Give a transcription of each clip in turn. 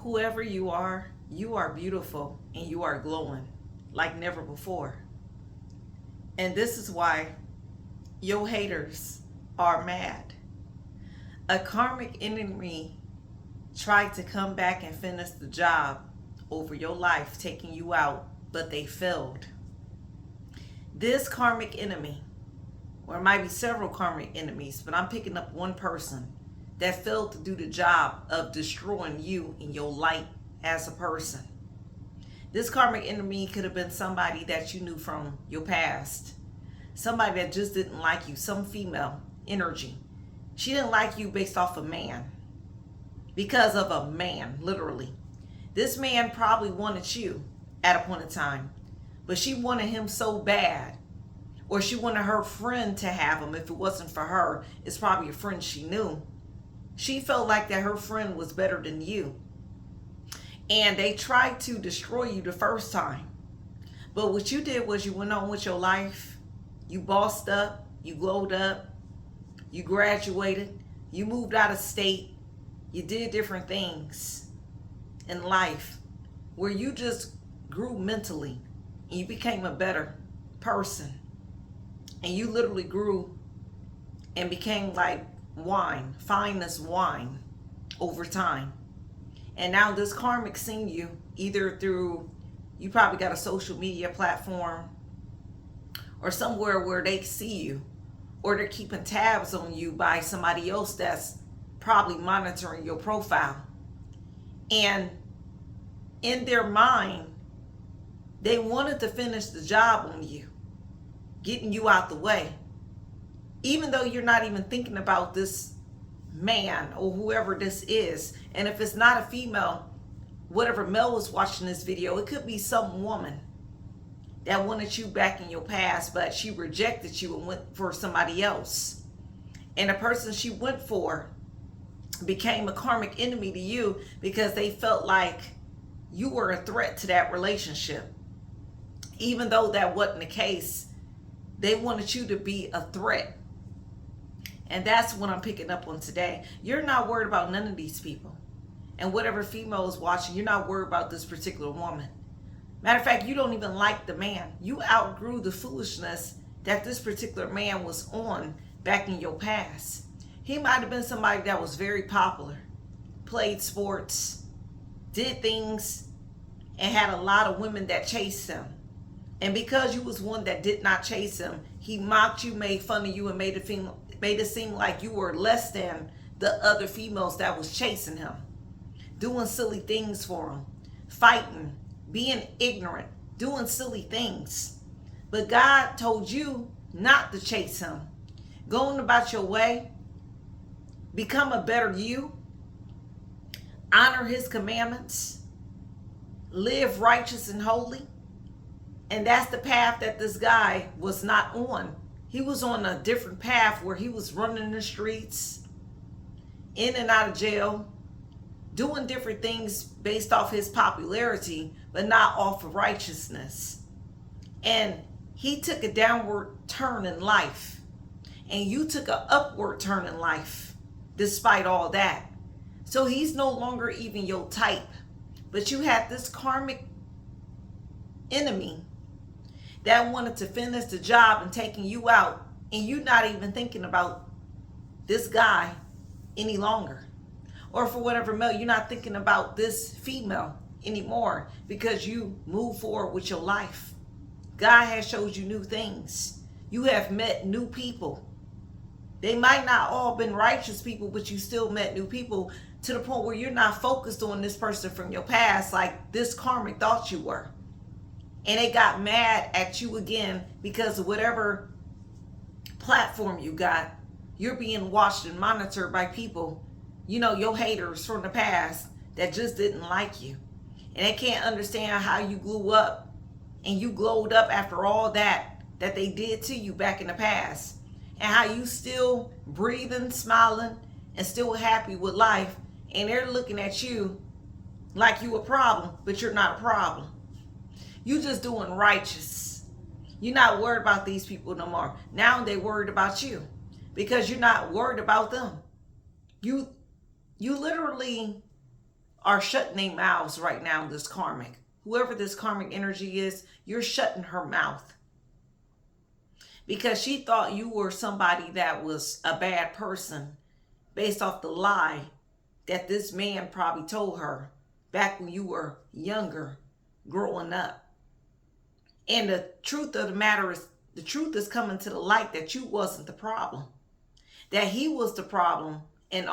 Whoever you are beautiful and you are glowing like never before. And this is why your haters are mad. A karmic enemy tried to come back and finish the job over your life, taking you out, but they failed. This karmic enemy, or it might be several karmic enemies, but I'm picking up one person that failed to do the job of destroying you in your light as a person. This karmic enemy could have been somebody that you knew from your past, somebody that just didn't like you, some female energy. She didn't like you based off a man, because of a man, literally. This man probably wanted you at a point in time, but she wanted him so bad, or she wanted her friend to have him. If it wasn't for her, it's probably a friend she knew. She felt like that her friend was better than you. And they tried to destroy you the first time. But what you did was you went on with your life. You bossed up. You glowed up. You graduated. You moved out of state. You did different things in life where you just grew mentally and you became a better person. And you literally grew and became like wine, fine as wine over time. And now this karmic seen you either through, you probably got a social media platform or somewhere where they see you, or they're keeping tabs on you by somebody else that's probably monitoring your profile. And in their mind, they wanted to finish the job on you, getting you out the way. Even though you're not even thinking about this man or whoever this is. And if it's not a female, whatever male was watching this video, it could be some woman that wanted you back in your past, but she rejected you and went for somebody else. And the person she went for became a karmic enemy to you because they felt like you were a threat to that relationship. Even though that wasn't the case, they wanted you to be a threat. And that's what I'm picking up on today. You're not worried about none of these people. And whatever female is watching, you're not worried about this particular woman. Matter of fact, you don't even like the man. You outgrew the foolishness that this particular man was on back in your past. He might have been somebody that was very popular, played sports, did things, and had a lot of women that chased him. And because you was one that did not chase him, he mocked you, made fun of you, and made it seem like you were less than the other females that was chasing him, doing silly things for him, fighting, being ignorant, doing silly things. But God told you not to chase him. Going about your way, become a better you, honor his commandments, live righteous and holy. And that's the path that this guy was not on. He was on a different path where he was running the streets, in and out of jail, doing different things based off his popularity, but not off of righteousness. And he took a downward turn in life. And you took an upward turn in life, despite all that. So he's no longer even your type. But you had this karmic enemy that wanted to finish the job and taking you out, and you not even thinking about this guy any longer. Or for whatever male, you're not thinking about this female anymore because you move forward with your life. God has showed you new things. You have met new people. They might not all been righteous people, but you still met new people to the point where you're not focused on this person from your past like this karmic thought you were. And they got mad at you again because of whatever platform you got. You're being watched and monitored by people, you know, your haters from the past that just didn't like you. And they can't understand how you grew up and you glowed up after all that they did to you back in the past. And how you still breathing, smiling, and still happy with life. And they're looking at you like you a problem, but you're not a problem. You just doing righteous. You're not worried about these people no more. Now they worried about you because you're not worried about them. You literally are shutting their mouths right now, this karmic. Whoever this karmic energy is, you're shutting her mouth. Because she thought you were somebody that was a bad person based off the lie that this man probably told her back when you were younger, growing up. And the truth of the matter is, the truth is coming to the light that you wasn't the problem. That he was the problem, and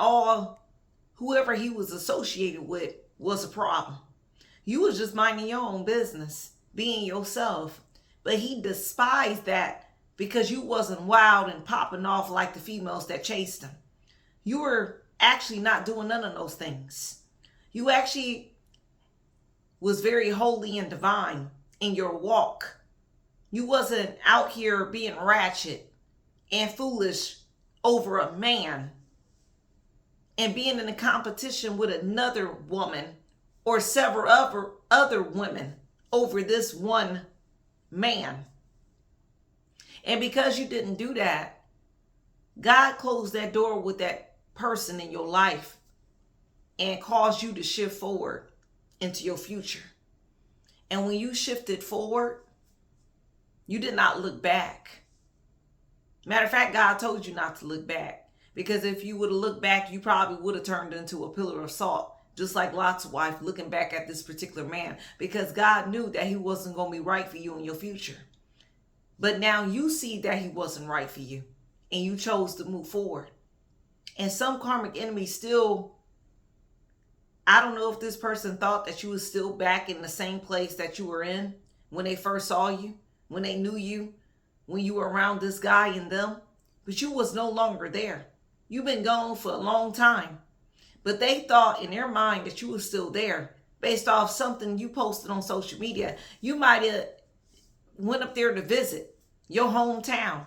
whoever he was associated with was a problem. You was just minding your own business, being yourself. But he despised that because you wasn't wild and popping off like the females that chased him. You were actually not doing none of those things. You actually was very holy and divine in your walk. You wasn't out here being ratchet and foolish over a man and being in a competition with another woman or several other women over this one man. And because you didn't do that, God closed that door with that person in your life and caused you to shift forward into your future. And when you shifted forward, you did not look back. Matter of fact, God told you not to look back. Because if you would have looked back, you probably would have turned into a pillar of salt. Just like Lot's wife looking back at this particular man. Because God knew that he wasn't going to be right for you in your future. But now you see that he wasn't right for you. And you chose to move forward. And some karmic enemies still, I don't know if this person thought that you was still back in the same place that you were in when they first saw you, when they knew you, when you were around this guy and them. But you was no longer there. You've been gone for a long time. But they thought in their mind that you was still there based off something you posted on social media. You might have went up there to visit your hometown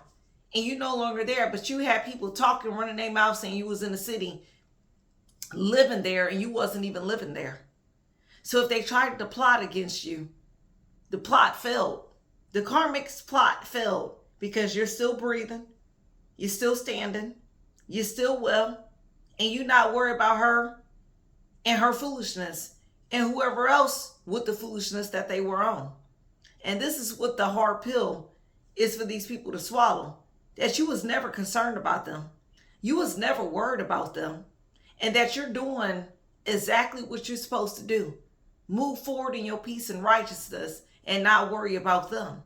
and you no longer there, but you had people talking, running their mouth saying you was in the city living there and you wasn't even living there. So if they tried to plot against you, the plot failed. The karmic's plot failed because you're still breathing, you're still standing, you're still well, and you're not worried about her and her foolishness and whoever else with the foolishness that they were on. And this is what the hard pill is for these people to swallow. That you was never concerned about them. You was never worried about them. And that you're doing exactly what you're supposed to do. Move forward in your peace and righteousness and not worry about them.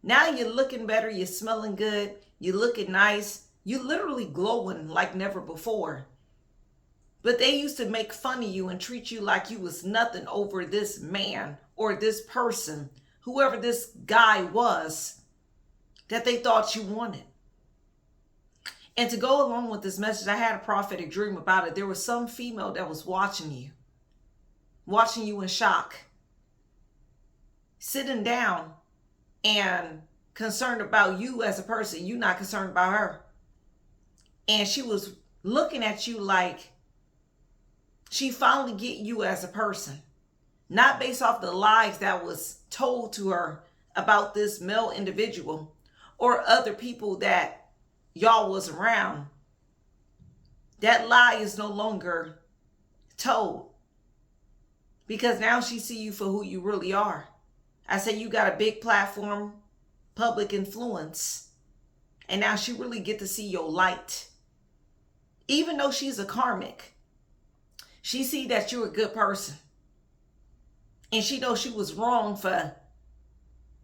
Now you're looking better. You're smelling good. You're looking nice. You're literally glowing like never before. But they used to make fun of you and treat you like you was nothing over this man or this person, whoever this guy was, that they thought you wanted. And to go along with this message, I had a prophetic dream about it. There was some female that was watching you in shock, sitting down and concerned about you as a person. You not concerned about her. And she was looking at you like she finally get you as a person. Not based off the lies that was told to her about this male individual or other people that y'all was around. That lie is no longer told. Because now she see you for who you really are. I say you got a big platform, public influence. And now she really get to see your light. Even though she's a karmic, she see that you're a good person. And she knows she was wrong for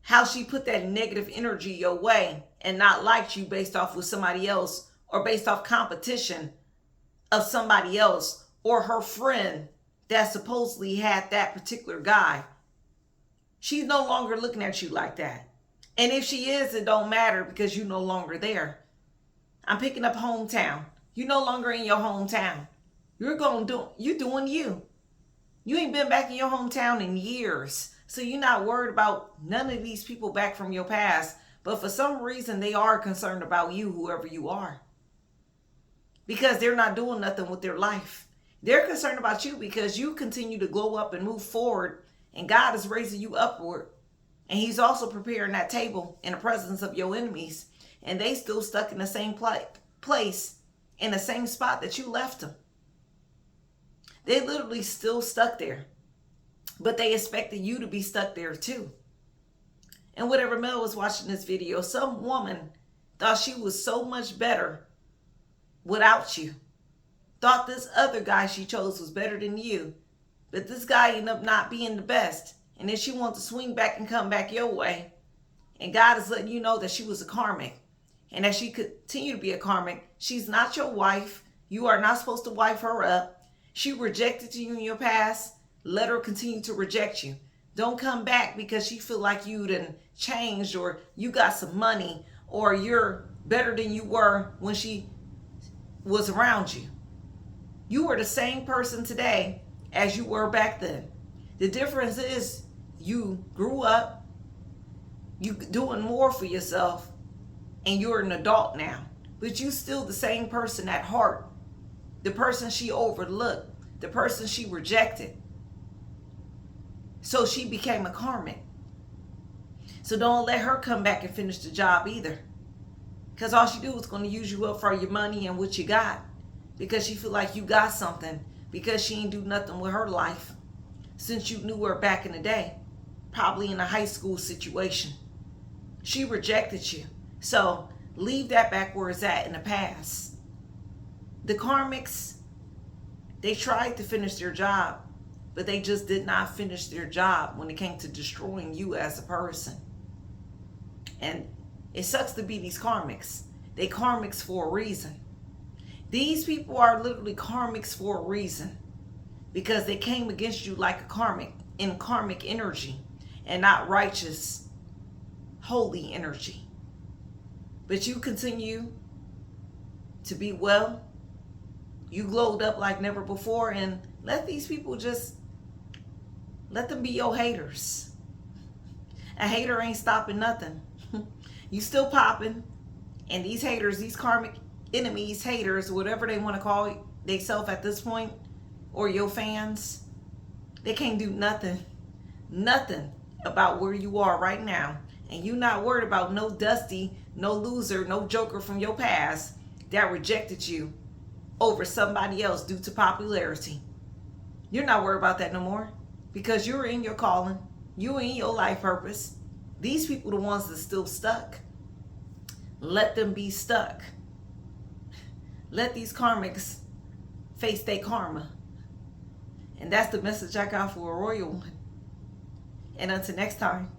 how she put that negative energy your way and not liked you based off with somebody else or based off competition of somebody else or her friend that supposedly had that particular guy. She's no longer looking at you like that. And if she is, it don't matter because you're no longer there. I'm picking up hometown. You're no longer in your hometown. You're doing you. You ain't been back in your hometown in years. So you're not worried about none of these people back from your past. But for some reason, they are concerned about you, whoever you are. Because they're not doing nothing with their life. They're concerned about you because you continue to glow up and move forward. And God is raising you upward. And he's also preparing that table in the presence of your enemies. And they still stuck in the same place, in the same spot that you left them. They literally still stuck there. But they expected you to be stuck there too. And whatever Mel was watching this video, some woman thought she was so much better without you. Thought this other guy she chose was better than you. But this guy ended up not being the best. And then she wanted to swing back and come back your way. And God is letting you know that she was a karmic. And that she could continue to be a karmic. She's not your wife. You are not supposed to wife her up. She rejected you in your past. Let her continue to reject you. Don't come back because she feel like you done changed, or you got some money, or you're better than you were when she was around you. You are the same person today as you were back then. The difference is you grew up, you doing more for yourself, and you're an adult now. But you still the same person at heart. The person she overlooked, the person she rejected. So she became a karmic. So don't let her come back and finish the job either. Because all she do is going to use you up for your money and what you got. Because she feel like you got something. Because she ain't do nothing with her life since you knew her back in the day. Probably in a high school situation. She rejected you. So leave that back where it's at in the past. The karmics, they tried to finish their job. But they just did not finish their job when it came to destroying you as a person. And it sucks to be these karmics. They karmics for a reason. These people are literally karmics for a reason. Because they came against you like a karmic, in karmic energy, and not righteous, holy energy. But you continue to be well. You glowed up like never before, and let these people just, let them be your haters. A hater ain't stopping nothing. You still popping. And these haters, these karmic enemies, haters, whatever they want to call themselves at this point, or your fans, they can't do nothing. Nothing about where you are right now. And you not worried about no dusty, no loser, no joker from your past that rejected you over somebody else due to popularity. You're not worried about that no more. Because you're in your calling. You're in your life purpose. These people are the ones that still stuck. Let them be stuck. Let these karmics face their karma. And that's the message I got for a royal one. And until next time.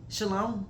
Shalom.